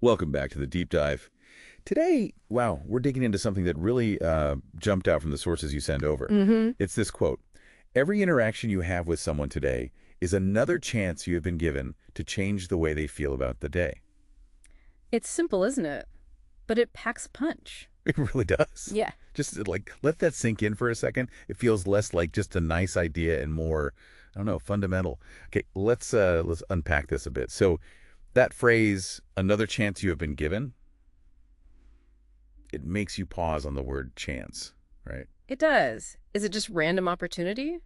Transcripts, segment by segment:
Welcome back to the deep dive. Today, wow, we're digging into something that really jumped out from the sources you send over. hmm It's this quote: "Every interaction you have with someone today is another chance you have been given to change the way they feel about the day." It's simple, isn't it? But it packs a punch. It really does. Yeah. Just like let that sink in for a second. It feels less like just a nice idea and more, I don't know, fundamental. Okay, let's unpack this a bit. So that phrase, "another chance you have been given," it makes you pause on the word chance, right? It does. Is it just random opportunity?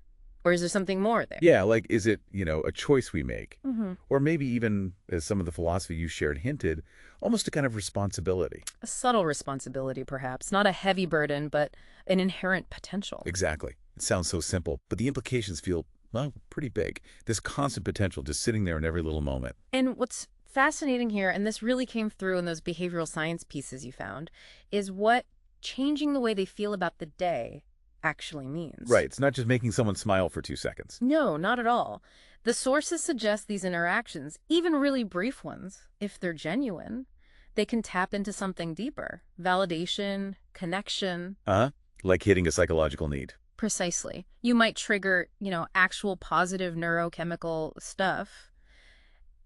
Or is there something more there? Yeah, like is it, a choice we make? hmm Or maybe even, as some of the philosophy you shared hinted, almost a kind of responsibility. A subtle responsibility, perhaps. Not a heavy burden, but an inherent potential. Exactly. It sounds so simple, but the implications feel, well, pretty big. This constant potential just sitting there in every little moment. And what's fascinating here, and this really came through in those behavioral science pieces you found, is what changing the way they feel about the day actually means. Right. It's not just making someone smile for 2 seconds. No, not at all. The sources suggest these interactions, even really brief ones, if they're genuine, they can tap into something deeper. Validation, connection. Uh-huh. Like hitting a psychological need. Precisely. You might trigger, actual positive neurochemical stuff.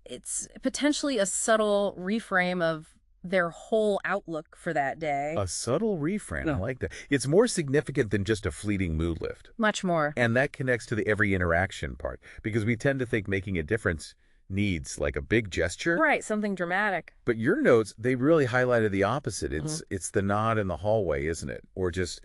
It's potentially a subtle reframe of their whole outlook for that day. A subtle reframe. I No. like that. It's more significant than just a fleeting mood lift. Much more. And that connects to the every interaction part, because we tend to think making a difference needs like a big gesture. Right, something dramatic. But your notes, they really highlighted the opposite. Mhm. It's the nod in the hallway, isn't it? Or just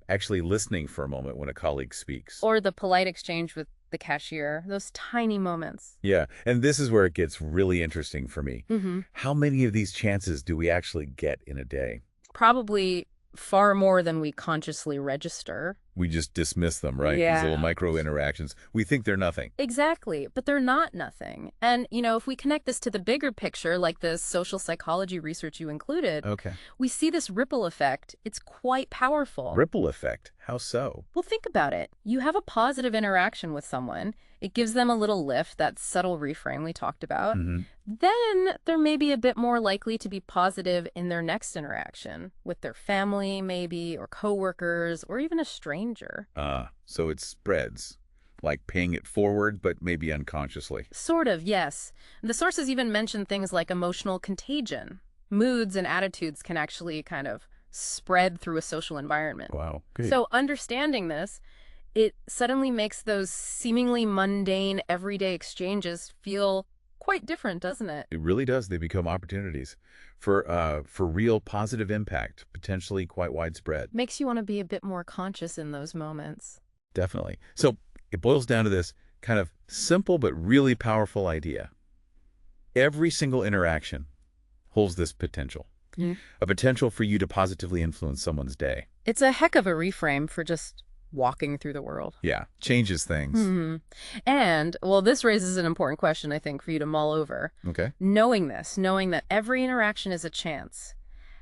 actually listening for a moment when a colleague speaks. Or the polite exchange with the cashier, those tiny moments. Yeah, and this is where it gets really interesting for me. hmm How many of these chances do we actually get in a day? Probably far more than we consciously register. We just dismiss them, right? These little Yeah. micro interactions. We think they're nothing. Exactly, but they're not nothing. And, if we connect this to the bigger picture, like the social psychology research you included, Okay. we see this ripple effect. It's quite powerful. Ripple effect. How so? Well, think about it. You have a positive interaction with someone. It gives them a little lift, that subtle reframe we talked about. Hmm. Then they're maybe a bit more likely to be positive in their next interaction with their family, maybe, or coworkers, or even a stranger. So it spreads, like paying it forward, but maybe unconsciously. Sort of, yes. The sources even mention things like emotional contagion. Moods and attitudes can actually kind of spread through a social environment. Wow. Good. So, understanding this, it suddenly makes those seemingly mundane, everyday exchanges feel quite different, doesn't it? It really does. They become opportunities for real positive impact, potentially quite widespread. Makes you want to be a bit more conscious in those moments. Definitely. So it boils down to this kind of simple but really powerful idea. Every single interaction holds this potential, Mm. a potential for you to positively influence someone's day. It's a heck of a reframe for just walking through the world. Yeah, changes things. hmm And, well, this raises an important question, I think, for you to mull over. Okay. Knowing this, knowing that every interaction is a chance,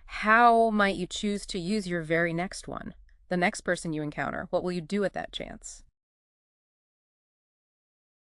how might you choose to use your very next one? The next person you encounter, what will you do with that chance?